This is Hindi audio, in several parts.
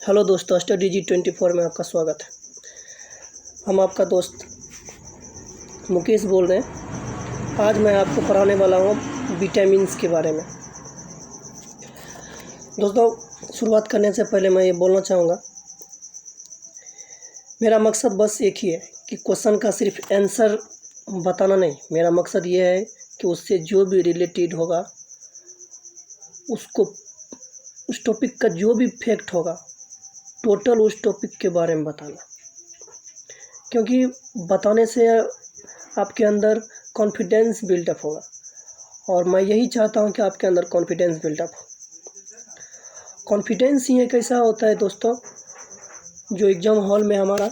हेलो दोस्तों, स्टडी G24 में आपका स्वागत है। हम आपका दोस्त मुकेश बोल रहे हैं। आज मैं आपको पढ़ाने वाला हूँ विटामिन्स के बारे में। दोस्तों, शुरुआत करने से पहले मैं ये बोलना चाहूँगा, मेरा मकसद बस एक ही है कि क्वेश्चन का सिर्फ आंसर बताना नहीं। मेरा मकसद ये है कि उससे जो भी रिलेटेड होगा, उसको उस टॉपिक का जो भी फैक्ट होगा, टोटल उस टॉपिक के बारे में बताना। क्योंकि बताने से आपके अंदर कॉन्फिडेंस बिल्डअप होगा, और मैं यही चाहता हूं कि आपके अंदर कॉन्फिडेंस बिल्डअप हो। कॉन्फिडेंस ही एक ऐसा होता है दोस्तों, जो एग्ज़ाम हॉल में हमारा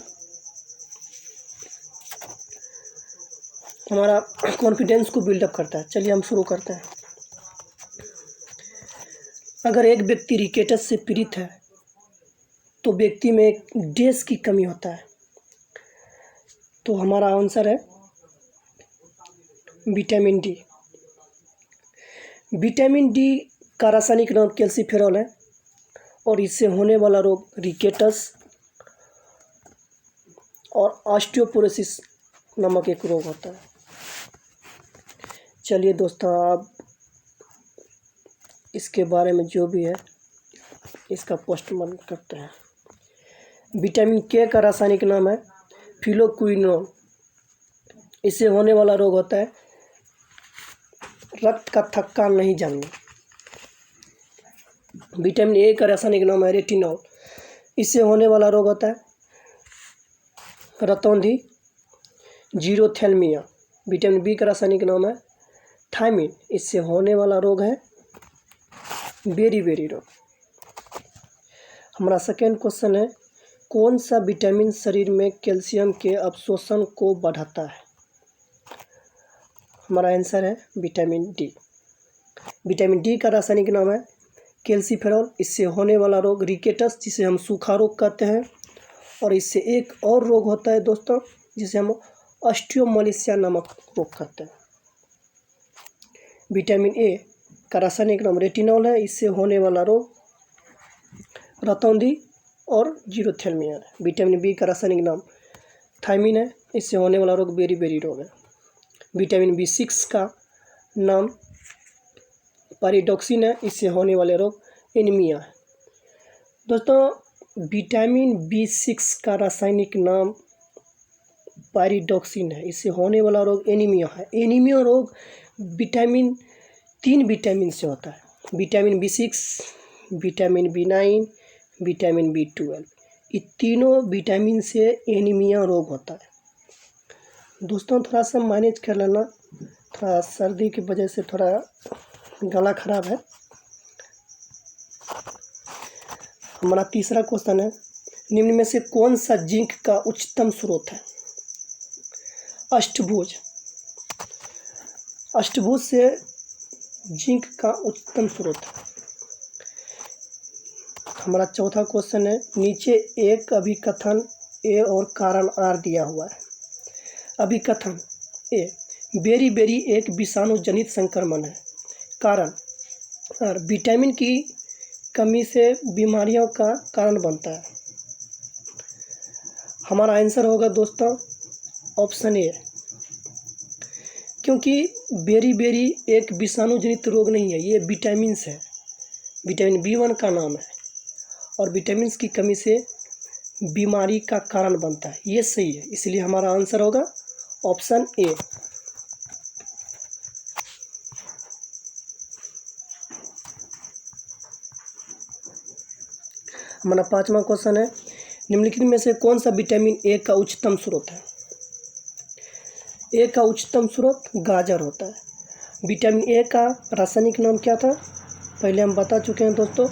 कॉन्फिडेंस को बिल्डअप करता है। चलिए हम शुरू करते हैं। अगर एक व्यक्ति रिकेटस से पीड़ित है तो व्यक्ति में एक डेज की कमी होता है। तो हमारा आंसर है विटामिन डी। विटामिन डी का रासायनिक नाम कैल्सीफेरॉल है, और इससे होने वाला रोग रिकेटस और ऑस्टियोपोरोसिस नामक एक रोग होता है। चलिए दोस्तों, आप इसके बारे में जो भी है इसका पोस्टमार्टम करते हैं। विटामिन के का रासायनिक नाम है फिलोक्विनोन। इससे होने वाला रोग होता है रक्त का थक्का नहीं जमना। विटामिन ए का रासायनिक नाम है रेटिनॉल। इससे होने वाला रोग होता है रतौंधी जीरोथैल्मिया। विटामिन बी का रासायनिक नाम है थायमिन। इससे होने वाला रोग है बेरी रोग। हमारा सेकेंड क्वेश्चन है, कौन सा विटामिन शरीर में कैल्शियम के अवशोषण को बढ़ाता है? हमारा आंसर है विटामिन डी। विटामिन डी का रासायनिक नाम है कैल्सीफेरॉल। इससे होने वाला रोग रिकेटस, जिसे हम सूखा रोग कहते हैं, और इससे एक और रोग होता है दोस्तों, जिसे हम ऑस्टियोमालासिया नामक रोग कहते हैं। विटामिन ए का रासायनिक नाम रेटिनॉल है। इससे होने वाला रोग रतौंधी और जीरोथैल्मिया है। विटामिन बी का रासायनिक नाम थायमिन है। इससे होने वाला रोग बेरी रोग है। विटामिन B6 का नाम पायरिडॉक्सिन है। इससे होने वाले रोग एनीमिया है। दोस्तों, विटामिन B6 का रासायनिक नाम पायरिडॉक्सिन है। इससे होने वाला रोग एनीमिया है। एनीमिया रोग तीन विटामिन से होता है: vitamin B6, vitamin B9, vitamin B12। ये तीनों विटामिन से एनीमिया रोग होता है। दोस्तों, थोड़ा सा मैनेज कर लेना, थोड़ा सर्दी की वजह से थोड़ा गला खराब है। हमारा तीसरा क्वेश्चन है, निम्न में से कौन सा जिंक का उच्चतम स्रोत है? अष्टभुज। अष्टभुज से जिंक का उच्चतम स्रोत है। हमारा चौथा क्वेश्चन है, नीचे एक अभिकथन ए और कारण आर दिया हुआ है। अभिकथन ए, बेरी एक विषाणु जनित संक्रमण है। कारण आर, विटामिन की कमी से बीमारियों का कारण बनता है। हमारा आंसर होगा दोस्तों ऑप्शन ए, क्योंकि बेरी एक विषाणु जनित रोग नहीं है, ये विटामिन्स है। विटामिन B1 का नाम है, और विटामिन्स की कमी से बीमारी का कारण बनता है। ये सही है, इसलिए हमारा आंसर होगा ऑप्शन ए। हमारा पांचवा क्वेश्चन है, निम्नलिखित में से कौन सा विटामिन ए का उच्चतम स्रोत है? ए का उच्चतम स्रोत गाजर होता है। विटामिन ए का रासायनिक नाम क्या था? पहले हम बता चुके हैं दोस्तों,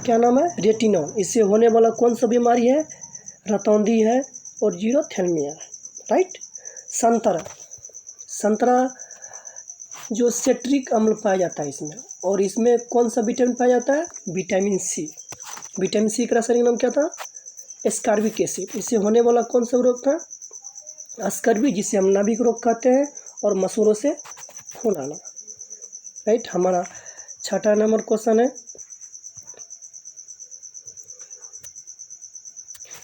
क्या नाम है? रेटिनॉल। इससे होने वाला कौन सा बीमारी है? रतौंधी है और जीरोथैल्मिया है। राइट। संतरा जो सिट्रिक अम्ल पाया जाता है इसमें, और इसमें कौन सा विटामिन पाया जाता है? Vitamin C. विटामिन सी का रासायनिक नाम क्या था? Ascorbic acid. इससे होने वाला कौन सा रोग था? स्कर्वी, जिसे हम नाभिक रोग कहते हैं, और मसूरों से खून आना। राइट। हमारा छठा नंबर क्वेश्चन है,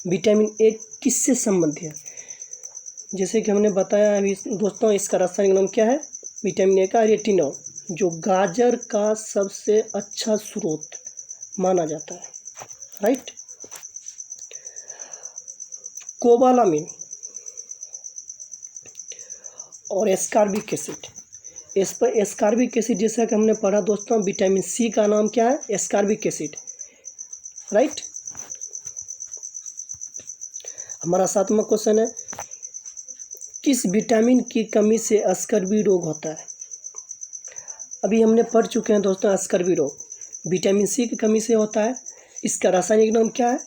विटामिन ए किससे संबंधित है? जैसे कि हमने बताया अभी दोस्तों, इसका रासायनिक नाम क्या है? विटामिन ए का रेटिनॉल, जो गाजर का सबसे अच्छा स्रोत माना जाता है, राइट। कोबालामिन और एस्कॉर्बिक एसिड। इस पर एस्कॉर्बिक एसिड जैसा कि हमने पढ़ा दोस्तों, विटामिन सी का नाम क्या है? Ascorbic acid, right. हमारा 7वां क्वेश्चन है, किस विटामिन की कमी से स्कर्वी रोग होता है? अभी हमने पढ़ चुके हैं दोस्तों, स्कर्वी रोग विटामिन सी की कमी से होता है। इसका रासायनिक नाम क्या है?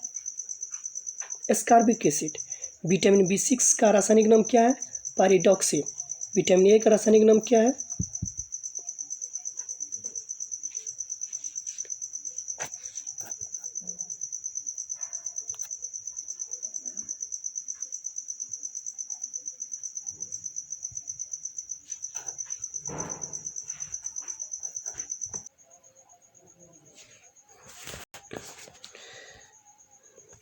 Ascorbic acid. विटामिन B6 का रासायनिक नाम क्या है? पायरिडॉक्सिन। विटामिन ए का रासायनिक नाम क्या है?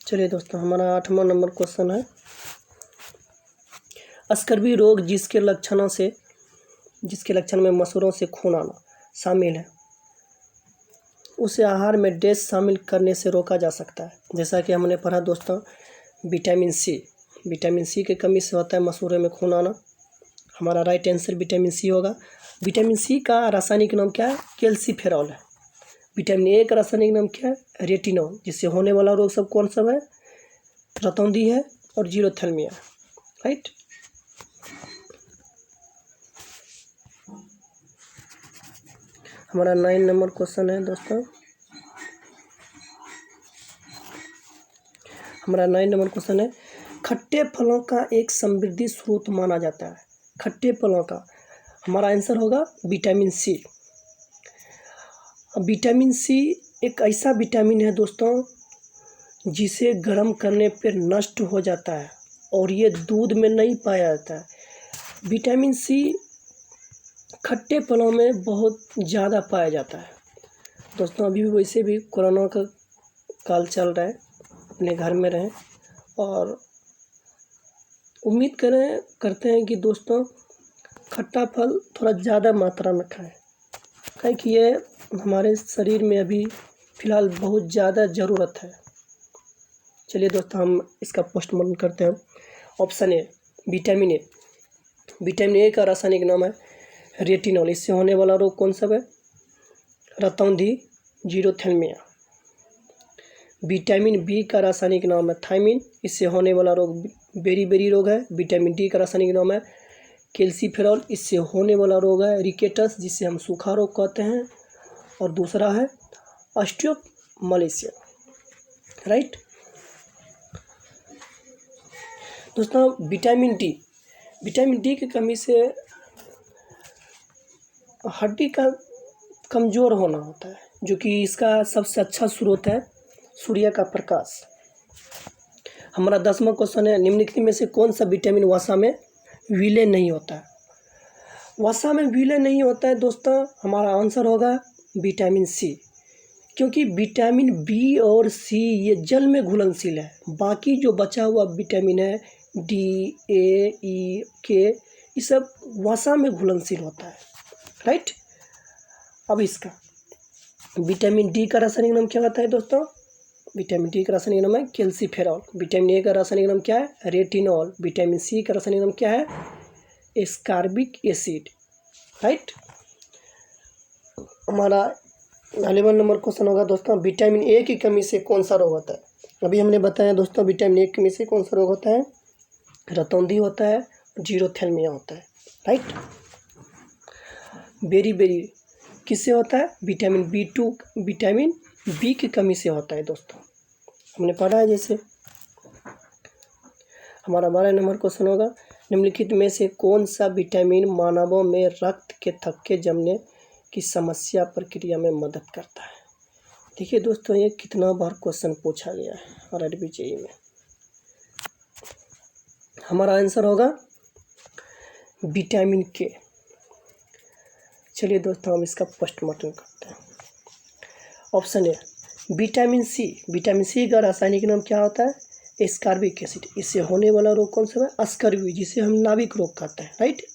चलिए दोस्तों, हमारा 8वां नंबर क्वेश्चन है, स्कर्वी रोग जिसके लक्षण में मसूरों से खून आना शामिल है, उसे आहार में डैश शामिल करने से रोका जा सकता है। जैसा कि हमने पढ़ा दोस्तों, विटामिन सी की कमी से होता है मसूरों में खून आना। हमारा राइट आंसर विटामिन सी होगा। विटामिन सी का रासायनिक नाम क्या है? कैल्सीफेरॉल है। विटामिन ए का रासायनिक नाम क्या है? रेटिनॉल। जिससे होने वाला रोग सब कौन सा है? रतौंधी है और जीरोथैल्मिया, राइट। हमारा 9 नंबर क्वेश्चन है दोस्तों, हमारा 9 नंबर क्वेश्चन है, खट्टे फलों का एक समृद्धि स्रोत माना जाता है। खट्टे फलों का हमारा आंसर होगा विटामिन सी। विटामिन सी एक ऐसा विटामिन है दोस्तों, जिसे गर्म करने पर नष्ट हो जाता है और ये दूध में नहीं पाया जाता है। विटामिन सी खट्टे फलों में बहुत ज़्यादा पाया जाता है दोस्तों। अभी भी वैसे भी कोरोना का काल चल रहा है, अपने घर में रहें और उम्मीद करते हैं कि दोस्तों खट्टा फल थोड़ा ज़्यादा मात्रा में खाएं, काहे कि ये हमारे शरीर में अभी फ़िलहाल बहुत ज़्यादा ज़रूरत है। चलिए दोस्तों, हम इसका पोस्टमार्टम करते हैं। Option A vitamin A. Vitamin A का रासायनिक नाम है रेटिनॉल। इससे होने वाला रोग कौन सा है? रतौंधी, जीरोथैल्मिया। विटामिन बी का रासायनिक नाम है थायमिन। इससे होने वाला रोग बेरी रोग है। विटामिन डी का रासायनिक नाम है कैल्सीफेरॉल। इससे होने वाला रोग है रिकेटस, जिसे हम सूखा रोग कहते हैं। और दूसरा है ऑस्टियोमलेशिया, राइट। दोस्तों विटामिन डी की कमी से हड्डी का कमज़ोर होना होता है, जो कि इसका सबसे अच्छा स्रोत है सूर्य का प्रकाश। हमारा 10वां क्वेश्चन है, निम्नलिखित में से कौन सा विटामिन वसा में विलय नहीं होता है? वसा में विलय नहीं होता है दोस्तों, हमारा आंसर होगा विटामिन सी। क्योंकि विटामिन बी और सी ये जल में घुलनशील है। बाकी जो बचा हुआ विटामिन है डी, ए, ई, के, ये सब वसा में घुलनशील होता है, राइट। अब इसका विटामिन डी का रासायनिक नाम क्या होता है दोस्तों? विटामिन डी का रासायनिक नाम है कैल्सीफेरॉल। विटामिन ए का रासायनिक नाम क्या है? रेटिनॉल। विटामिन सी का रासायनिक नाम क्या है? Ascorbic acid, right. हमारा 11वां नंबर क्वेश्चन होगा दोस्तों, विटामिन ए की कमी से कौन सा रोग होता है? अभी हमने बताया दोस्तों, विटामिन ए की कमी से कौन सा रोग होता है? रतौंधी होता है, जीरोथैल्मिया होता है, राइट। बेरी किससे होता है? विटामिन बी की कमी से होता है दोस्तों, हमने पढ़ा है। जैसे हमारा 12 नंबर क्वेश्चन होगा, निम्नलिखित में से कौन सा विटामिन मानवों में रक्त के थक्के जमने की समस्या प्रक्रिया में मदद करता है? देखिए दोस्तों, ये कितना बार क्वेश्चन पूछा गया है और RBJE में। हमारा आंसर होगा विटामिन के। चलिए दोस्तों, हम इसका पोस्टमार्टम करते हैं। ऑप्शन ए विटामिन सी का रासायनिक नाम क्या होता है? एस्कॉर्बिक एसिड, इससे होने वाला रोग कौन सा है? स्कर्वी, जिसे हम नाभिक रोग कहते हैं, राइट।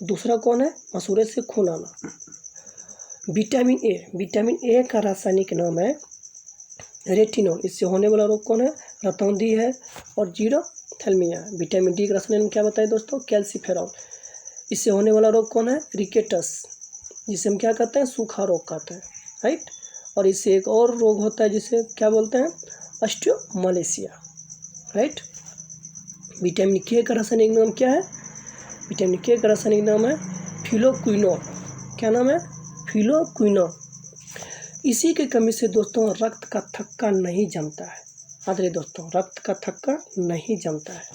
दूसरा कौन है? मसूड़े से खून आना। विटामिन ए, विटामिन ए का रासायनिक नाम है रेटिनॉल, इससे होने वाला रोग कौन है? रतौंधी है और जीरोथैल्मिया। विटामिन डी का रासायनिक नाम क्या बताए दोस्तों? कैल्सीफेरॉल, इससे होने वाला रोग कौन है? रिकेटस, जिसे हम क्या कहते हैं? सूखा रोग कहते हैं, राइट। और इससे एक और रोग होता है जिसे क्या बोलते हैं? ऑस्टियोमालेशिया, राइट। विटामिन के का रासायनिक नाम क्या है? विटामिन के का रासायनिक नाम है फिलोक्विनोल। क्या नाम है? फिलोक्विनोल। इसी की कमी से दोस्तों रक्त का थक्का नहीं जमता है। याद रहे दोस्तों, रक्त का थक्का नहीं जमता है।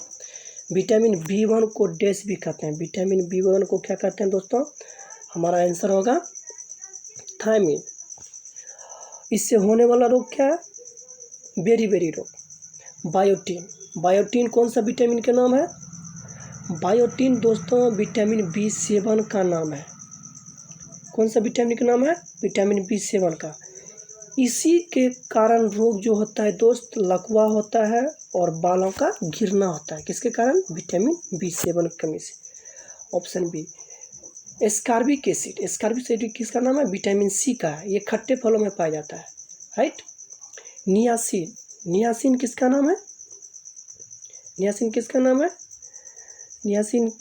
विटामिन B1 को डैश भी कहते हैं। विटामिन B1 को क्या कहते हैं दोस्तों? हमारा आंसर होगा थायमिन। इससे होने वाला रोग क्या है? बेरी रोग। बायोटीन, बायोटीन कौन सा विटामिन का नाम है? बायोटीन दोस्तों विटामिन B7 का नाम है। कौन सा विटामिन का नाम है? विटामिन B7 का। इसी के कारण रोग जो होता है दोस्त, लकवा होता है और बालों का गिरना होता है। किसके कारण? विटामिन B7 की कमी से। Option B. Ascorbic acid, ascorbic acid किसका नाम है? विटामिन सी का है, ये खट्टे फलों में पाया जाता है, राइट। नियासिन, नियासिन किसका नाम है? नियासिन किसका नाम है? नियासिन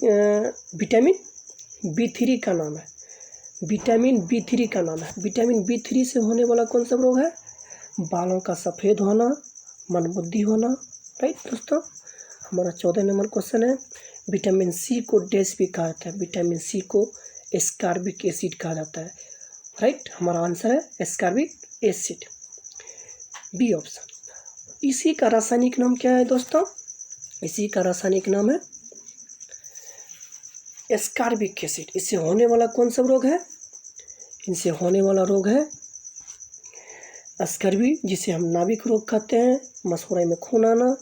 विटामिन B3 का नाम है। विटामिन B3 का नाम है। विटामिन B3 से होने वाला कौन सा रोग है? बालों का सफ़ेद होना, मंदबुद्धि होना, राइट दोस्तों। हमारा 14 नंबर क्वेश्चन है, विटामिन सी को डैश भी कहा जाता है। विटामिन सी को एस्कॉर्बिक एसिड कहा जाता है, राइट। हमारा आंसर है एस्कॉर्बिक एसिड, बी ऑप्शन। इसी का रासायनिक नाम क्या है दोस्तों? इसी का रासायनिक नाम है एस्कॉर्बिक एसिड। इससे होने वाला कौन सा रोग है? इनसे होने वाला रोग है स्कर्वी, जिसे हम नाभिक रोग कहते हैं, मसूड़े में खून आना,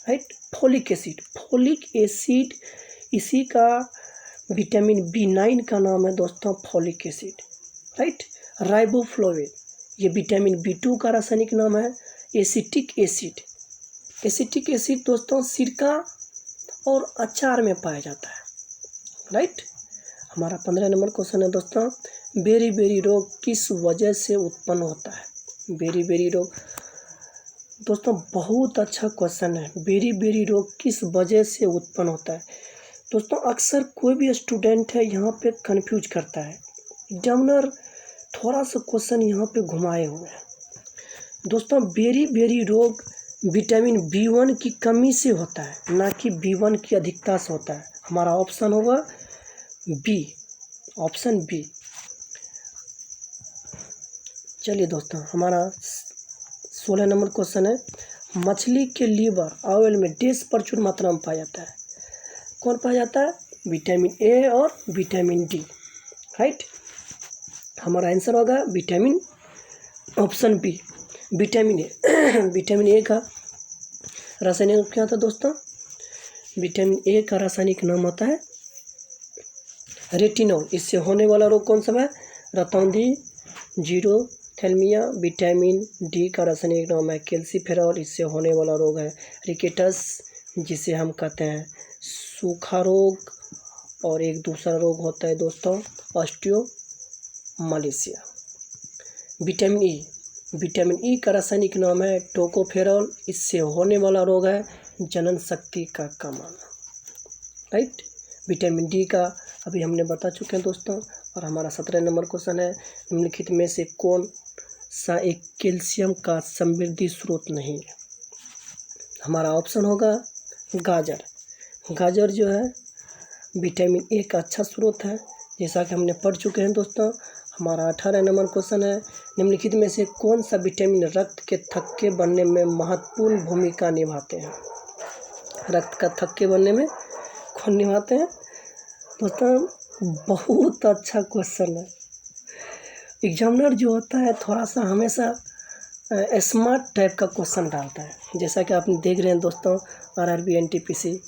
right. Folic acid, folic acid इसी का विटामिन B9 का नाम है दोस्तों, फोलिक एसिड, राइट। राइबोफ्लाविन, ये विटामिन B2 का रासायनिक नाम है एसिटिक एसिड। एसिटिक एसिड दोस्तों सिरका और अचार में पाया जाता है, राइट। हमारा 15 नंबर क्वेश्चन है दोस्तों, बेरी रोग किस वजह से उत्पन्न होता है? बेरी रोग दोस्तों बहुत अच्छा क्वेश्चन है। बेरी रोग किस वजह से उत्पन्न होता है? दोस्तों अक्सर कोई भी स्टूडेंट है यहाँ पे कंफ्यूज करता है, एग्जामिनर थोड़ा सा क्वेश्चन यहाँ पे घुमाए हुए हैं। दोस्तों बेरी रोग विटामिन B1 की कमी से होता है, ना कि B1 की अधिकता से होता है। हमारा ऑप्शन होगा बी, ऑप्शन बी। चलिए दोस्तों, हमारा 16 नंबर क्वेश्चन है, मछली के लीवर ऑयल में डैश प्रचुर मात्रा में पाया जाता है। कौन पाया जाता है? विटामिन ए और विटामिन डी, राइट। हमारा आंसर होगा vitamin, option B, vitamin A. Vitamin A का रासायनिक क्या था दोस्तों? विटामिन ए का रासायनिक नाम होता है रेटिनॉल। इससे होने वाला रोग कौन सा है? रतौंधी, जीरोथैल्मिया। विटामिन डी का रासायनिक नाम है कैल्सीफेरॉल। इससे होने वाला रोग है रिकेटस, जिसे हम कहते हैं सूखा रोग। और एक दूसरा रोग होता है दोस्तों ऑस्टियोमालेशिया। विटामिन ई, विटामिन ई का रासायनिक नाम है टोकोफेरॉल। इससे होने वाला रोग है जनन शक्ति का कम आना, राइट। विटामिन डी का अभी हमने बता चुके हैं दोस्तों। और हमारा 17 नंबर क्वेश्चन है, निम्नलिखित में से कौन सा एक कैल्शियम का समृद्धि स्रोत नहीं है? हमारा ऑप्शन होगा गाजर। गाजर जो है विटामिन ए का अच्छा स्रोत है, जैसा कि हमने पढ़ चुके हैं दोस्तों। हमारा 18 नंबर क्वेश्चन है, निम्नलिखित में से कौन सा विटामिन रक्त के थक्के बनने में महत्वपूर्ण भूमिका निभाते हैं? रक्त का थक्के बनने में कौन निभाते हैं दोस्तों? बहुत अच्छा क्वेश्चन है। एग्जामिनर जो होता है थोड़ा सा हमेशा स्मार्ट टाइप का क्वेश्चन डालता है, जैसा कि आप देख रहे हैं दोस्तों। RRB NTPC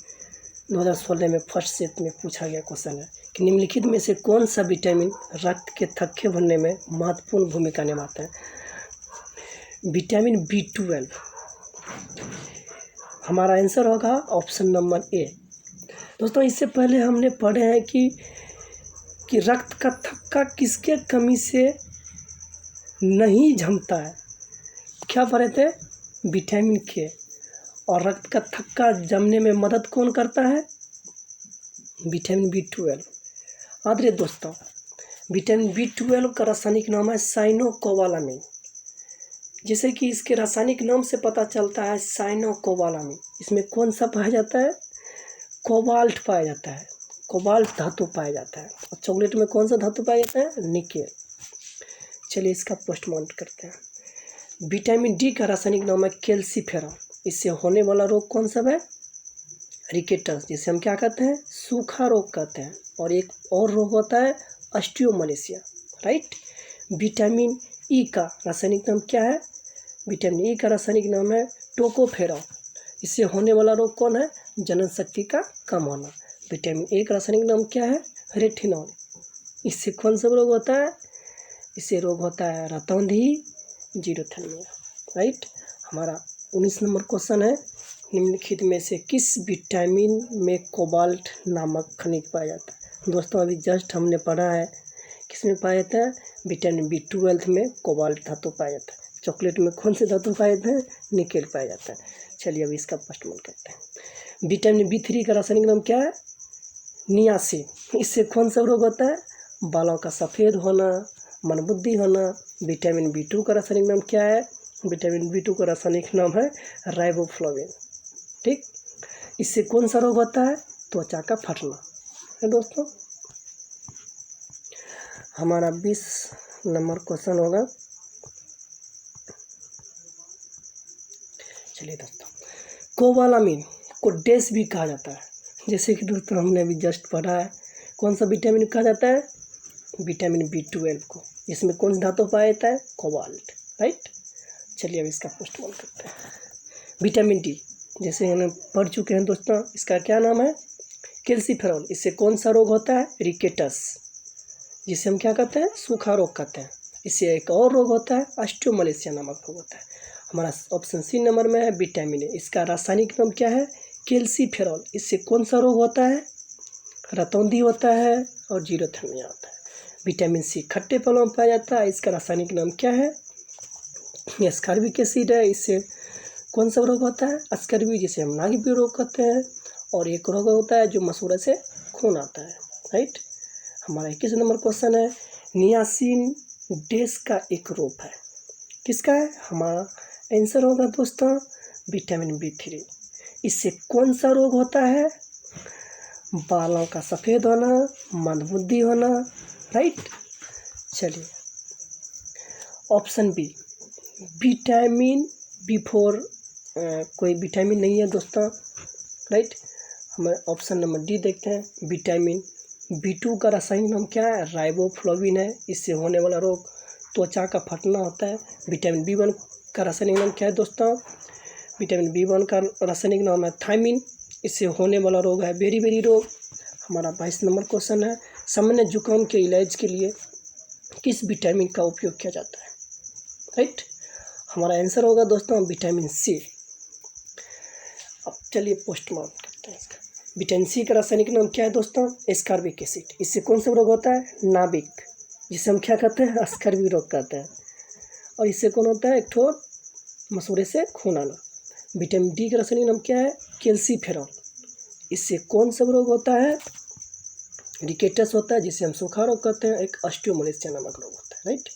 2016 में फर्स्ट सेट में पूछा गया क्वेश्चन है कि निम्नलिखित में से कौन सा विटामिन रक्त के थक्के बनने में महत्वपूर्ण भूमिका निभाता है? Vitamin B12। हमारा आंसर होगा ऑप्शन नंबर ए। दोस्तों इससे पहले हमने पढ़े हैं कि रक्त का थक्का किसके कमी से नहीं जमता है। क्या पढ़े थे? विटामिन के। और रक्त का थक्का जमने में मदद कौन करता है? Vitamin B12। आदरणीय दोस्तों, विटामिन B12 का रासायनिक नाम है साइनोकोबालामिन। जैसे कि इसके रासायनिक नाम से पता चलता है साइनोकोबालामिन, इसमें कौन सा पाया जाता है? कोबाल्ट पाया जाता है, कोबाल्ट धातु पाया जाता है। और चॉकलेट में कौन सा धातु पाया जाता है? निकेल। चलिए इसका पोस्टमार्टम करते हैं। विटामिन डी का रासायनिक नाम है कैल्सीफेरॉल। इससे होने वाला रोग कौन सा है? रिकेटस, जिसे हम क्या कहते हैं? सूखा रोग कहते हैं। और एक और रोग होता है ऑस्टियोमलेशिया, राइट। विटामिन ई का रासायनिक नाम क्या है? विटामिन ई का रासायनिक नाम है टोकोफेरॉल। इससे होने वाला रोग कौन है? जनन शक्ति का कम होना। विटामिन ए का रासायनिक नाम क्या है? रेटिनॉल। इससे कौन सा रोग होता है? इससे रोग होता है रतौंधी, जीरोथेल्मिया, राइट। हमारा 19 नंबर क्वेश्चन है, निम्नलिखित में से किस विटामिन में कोबाल्ट नामक खनिज पाया जाता है? दोस्तों अभी जस्ट हमने पढ़ा है किसमें पाया जाता है? विटामिन B12 में कोबाल्ट धातु पाया जाता है। चॉकलेट में कौन से धातु पाए जाते हैं? निकेल पाया जाता है। चलिए अभी इसका पोस्टमार्टम करते हैं। विटामिन B3 का रासायनिक नाम क्या है? नियासिन। इससे कौन सा रोग होता है? बालों का सफ़ेद होना, मनबुद्धि होना। विटामिन B2 का रासायनिक नाम क्या है? विटामिन B2 का रासायनिक नाम है राइबोफ्लाविन, ठीक। इससे कौन सा रोग होता है? त्वचा का फटना है। दोस्तों हमारा 20 नंबर क्वेश्चन होगा। चलिए दोस्तों, कोबालामिन को डैश भी कहा जाता है। जैसे कि दोस्तों हमने अभी जस्ट पढ़ा है, कौन सा विटामिन कहा जाता है? विटामिन B12 को। इसमें कौन सा धातु पाया जाता है? Cobalt, right. चलिए अब इसका पोस्टमार्टम करते हैं। विटामिन डी, जैसे हमने पढ़ चुके हैं दोस्तों, इसका क्या नाम है? कैल्सीफेरॉल। इससे कौन सा रोग होता है? रिकेटस, जिसे हम क्या कहते हैं? सूखा रोग कहते हैं। इससे एक और रोग होता है ऑस्टियोमलेशिया नामक रोग होता है। हमारा ऑप्शन सी नंबर में है विटामिन ए। इसका रासायनिक नाम क्या है? कैल्सीफेरॉल। इससे कौन सा रोग होता है? रतौंधी होता है और जीरोथेल्मिया होता है। विटामिन सी खट्टे फलों में पाया जाता है। इसका रासायनिक नाम क्या है? एस्कॉर्बिक एसिड है। इससे कौन सा रोग होता है? अस्कर्बी, जिसे हम नागिबी रोग कहते हैं। और एक रोग होता है जो मसूड़े से खून आता है, राइट। हमारा 21 नंबर क्वेश्चन है, नियासिन डैश का एक रूप है। किसका है? हमारा आंसर होगा दोस्तों विटामिन B3। इससे कौन सा रोग होता है? बालों का सफ़ेद होना, मंदबुद्धि होना, राइट। चलिए ऑप्शन बी, विटामिन B4 कोई विटामिन नहीं है दोस्तों, राइट। हम ऑप्शन नंबर डी देखते हैं। विटामिन B2 का रासायनिक नाम क्या है? राइबोफ्लाविन है। इससे होने वाला रोग त्वचा का फटना होता है। विटामिन B1 का रासायनिक नाम क्या है दोस्तों? विटामिन B1 का रासायनिक नाम है थायमिन। इससे होने वाला रोग है बेरी रोग। हमारा 22 नंबर क्वेश्चन है, सामान्य जुकाम के इलाज के लिए किस विटामिन का उपयोग किया जाता है? राइट। हमारा आंसर होगा दोस्तों विटामिन सी। अब चलिए पोस्टमार्टम करते हैं इसका। विटामिन सी का रासायनिक नाम क्या है दोस्तों? Ascorbic acid. इससे कौन सा रोग होता है? नाभिक, जिसे हम क्या कहते हैं? अस्कर्वी रोग कहते हैं। और इससे कौन होता है? एक ठो मसूड़े से खून आना। विटामिन डी का रासायनिक नाम क्या है? कैल्सीफेरॉल। इससे कौन सा रोग होता है? रिकेटस होता है, जिसे हम सूखा रोग कहते हैं। एक ऑस्टियोमलेशिया नामक रोग होता है, राइट।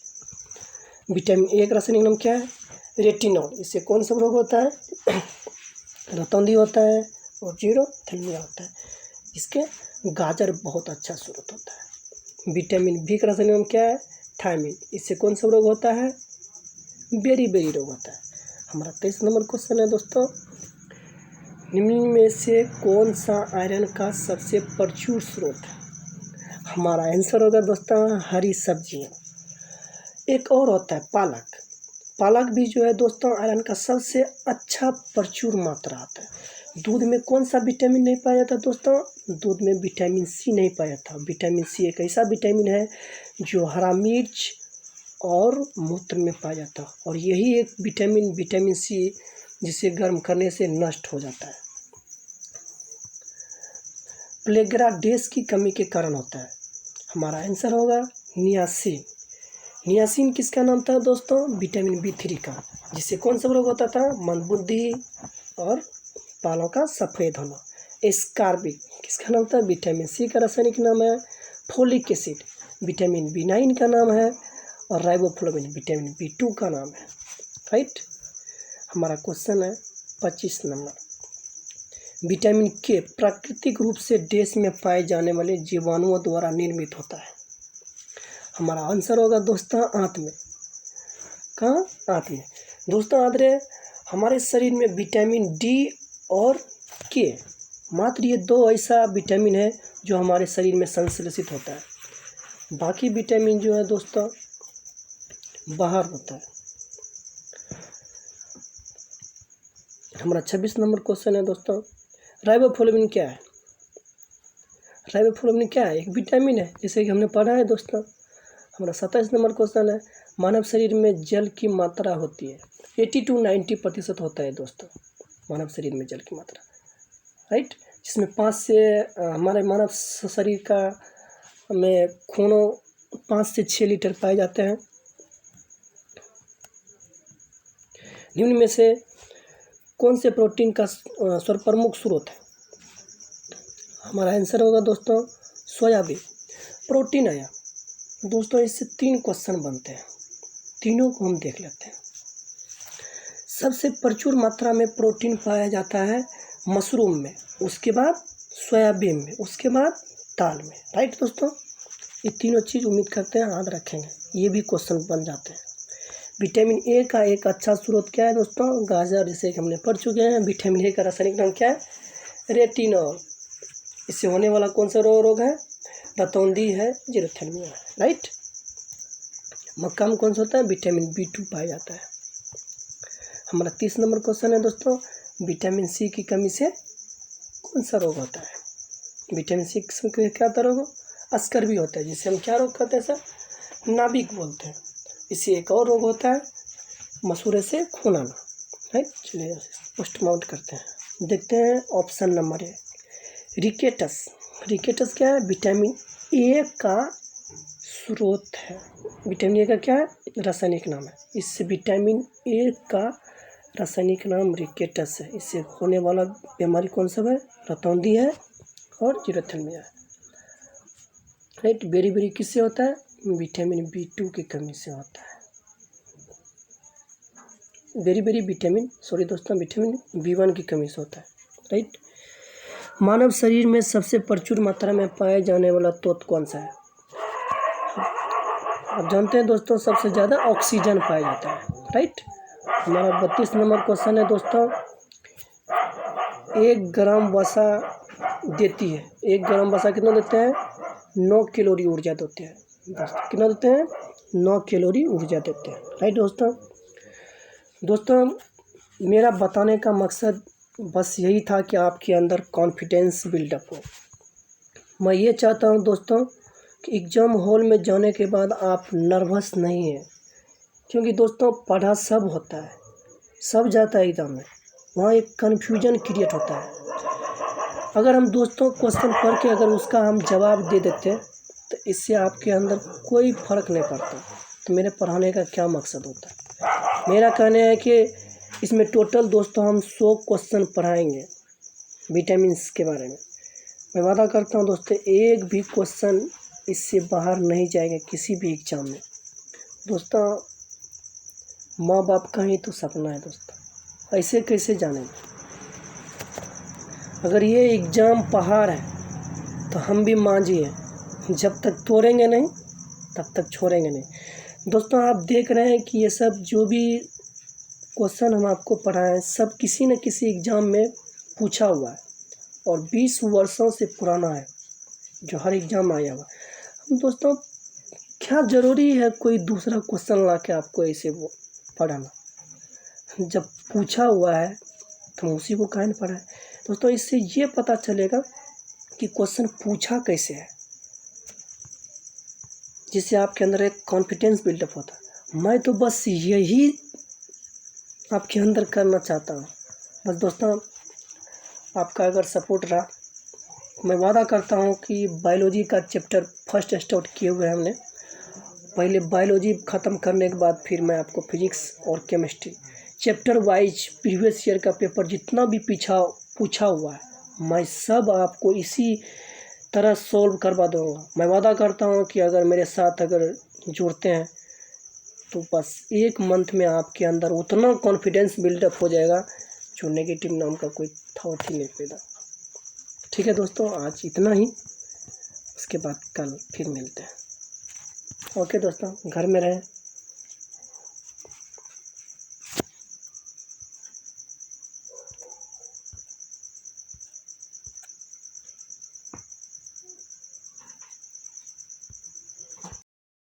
विटामिन ए का रासायनिक नाम क्या है? रेटिनॉल। इससे कौन सा रोग होता है? रतौंधी होता है और जीरोथेल्मिया होता है। इसके गाजर बहुत अच्छा स्रोत होता है। विटामिन बी का रासायनिक नाम क्या है? थायमिन। इससे कौन सा रोग होता है? बेरी रोग होता है। हमारा 23 नंबर क्वेश्चन है दोस्तों, निम्न में से कौन सा आयरन का सबसे प्रचुर स्रोत है? हमारा आंसर होगा दोस्तों हरी सब्जियाँ। एक और होता है पालक। पालक भी जो है दोस्तों आयरन का सबसे अच्छा प्रचुर मात्रा आता है। दूध में कौन सा विटामिन नहीं पाया जाता दोस्तों? दूध में विटामिन सी नहीं पाया था। विटामिन सी एक ऐसा विटामिन है जो हरा मिर्च और मूत्र में पाया जाता है। और यही एक विटामिन सी जिसे गर्म करने से नष्ट हो जाता है। प्लेग्रा डैश की कमी के कारण होता है। हमारा आंसर होगा नियासिन। नियासिन किसका नाम था दोस्तों? विटामिन B3 का, जिससे कौन सा रोग होता था? मंदबुद्धि और बालों का सफ़ेद होना। एस्कॉर्बिक किसका नाम था? विटामिन C का रासायनिक नाम है। फोलिक एसिड विटामिन B9 का नाम है। और राइबोफ्लाविन विटामिन B2 का नाम है। राइट। हमारा क्वेश्चन है 25 नंबर। विटामिन K प्राकृतिक रूप से डैश में पाए जाने वाले जीवाणुओं द्वारा निर्मित होता है। हमारा आंसर होगा दोस्तों आंत में। कहाँ? आंत में। दोस्तों याद रहे, हमारे शरीर में विटामिन D और K, मात्र ये दो ऐसा विटामिन है जो हमारे शरीर में संश्लेषित होता है। बाकी विटामिन जो है दोस्तों बाहर होता है। हमारा 26 नंबर क्वेश्चन है दोस्तों, राइबोफ्लाविन क्या है? राइबोफ्लाविन क्या है? एक विटामिन है, जैसे कि हमने पढ़ा है दोस्तों। हमारा 27 नंबर क्वेश्चन है, मानव शरीर में जल की मात्रा होती है 80 to 90% होता है दोस्तों मानव शरीर में जल की मात्रा। राइट। जिसमें 5 से हमारे मानव शरीर का में खूनों 5 से 6 लीटर पाए जाते हैं। निम्न में से कौन से प्रोटीन का सर्वप्रमुख स्रोत है? हमारा आंसर होगा दोस्तों सोयाबीन। प्रोटीन आया दोस्तों, इससे 3 क्वेश्चन बनते हैं, तीनों को हम देख लेते हैं। सबसे प्रचुर मात्रा में प्रोटीन पाया जाता है मशरूम में, उसके बाद सोयाबीन में, उसके बाद दाल में। राइट दोस्तों, ये तीनों चीज़ उम्मीद करते हैं याद रखेंगे, ये भी क्वेश्चन बन जाते हैं। विटामिन ए का एक अच्छा स्रोत क्या है दोस्तों? गाजर, जिसे हमने पढ़ चुके हैं। विटामिन ए का रासायनिक नाम क्या है? रेटिनॉल। इससे होने वाला कौन सा रोग है? रतौंधी है, जीरोथेल्मिया है। राइट। मक्का में कौन सा होता है? विटामिन B2 पाया जाता है। हमारा 30 नंबर क्वेश्चन है दोस्तों, विटामिन C की कमी से कौन सा रोग होता है? विटामिन C की क्या होता है रोग? अस्कर्वी होता है, जिसे हम क्या रोग कहते हैं सर? नाभिक बोलते हैं। इससे एक और रोग होता है मसूड़े से खून आना। राइट। चलिए पोस्ट माउट करते हैं, देखते हैं option number A, rickets. Rickets क्या है? विटामिन ए का स्रोत है। विटामिन ए का क्या है? रासायनिक नाम है। इससे विटामिन ए का रासायनिक नाम रिकेटस है। इससे होने वाला बीमारी कौन सा है? रतौंधी है और जीरोथेल्मिया है। राइट। बेरी किससे होता है? विटामिन B2 की कमी से होता है। विटामिन B1 की कमी से होता है। राइट। मानव शरीर में सबसे प्रचुर मात्रा में पाए जाने वाला तत्व कौन सा है? आप जानते हैं दोस्तों, सबसे ज़्यादा ऑक्सीजन पाया जाता है। राइट। हमारा 32 नंबर क्वेश्चन है दोस्तों, 1 ग्राम वसा देती है। 1 ग्राम वसा कितना देते हैं? 9 कैलोरी ऊर्जा देते हैं। कितना देते हैं? 9 कैलोरी ऊर्जा देते हैं। राइट दोस्तों मेरा बताने का मकसद बस यही था कि आपके अंदर कॉन्फिडेंस बिल्डअप हो। मैं ये चाहता हूँ दोस्तों कि एग्ज़ाम हॉल में जाने के बाद आप नर्वस नहीं हैं, क्योंकि दोस्तों पढ़ा सब होता है, सब जाता है एग्ज़ाम में, वहाँ एक कन्फ्यूजन क्रिएट होता है। अगर हम दोस्तों क्वेश्चन पढ़ के अगर उसका हम जवाब दे देते तो इससे आपके अंदर कोई फ़र्क नहीं पड़ता। तो मेरे पढ़ाने का क्या मकसद होता है? मेरा कहना है कि इसमें टोटल दोस्तों हम 100 क्वेश्चन पढ़ाएंगे विटामिन्स के बारे में। मैं वादा करता हूँ दोस्तों, एक भी क्वेश्चन इससे बाहर नहीं जाएगा किसी भी एग्ज़ाम में। दोस्तों माँ बाप का ही तो सपना है दोस्तों, ऐसे कैसे जानेंगे? अगर ये एग्ज़ाम पहाड़ है तो हम भी मांझी हैं, जब तक तोड़ेंगे नहीं तब तक छोड़ेंगे नहीं। दोस्तों आप देख रहे हैं कि ये सब जो भी क्वेश्चन हम आपको पढ़ाएं सब किसी न किसी एग्ज़ाम में पूछा हुआ है और 20 वर्षों से पुराना है जो हर एग्ज़ाम आया हुआ। दोस्तों क्या ज़रूरी है कोई दूसरा क्वेश्चन ला के आपको ऐसे वो पढ़ाना? जब पूछा हुआ है तो उसी को काहे न पढ़ाएं? दोस्तों इससे ये पता चलेगा कि क्वेश्चन पूछा कैसे है, जिससे आपके अंदर एक कॉन्फिडेंस बिल्डअप होता है। मैं तो बस यही आपके अंदर करना चाहता हूँ। बस दोस्तों, आपका अगर सपोर्ट रहा, मैं वादा करता हूँ कि बायोलॉजी का चैप्टर फर्स्ट स्टार्ट किए हुए हैं हमने। पहले बायोलॉजी ख़त्म करने के बाद फिर मैं आपको फिजिक्स और chemistry chapter wise previous year का पेपर जितना भी पूछा हुआ है, मैं सब आपको इसी तरह सॉल्व करवा दूँगा। मैं वादा करता हूँ कि अगर मेरे साथ अगर जुड़ते हैं तो बस 1 मंथ में आपके अंदर उतना कॉन्फिडेंस बिल्डअप हो जाएगा जो नेगेटिव नाम का कोई थॉट ही नहीं पैदा। ठीक है दोस्तों, आज इतना ही, उसके बाद कल फिर मिलते हैं। ओके दोस्तों, घर में रहें,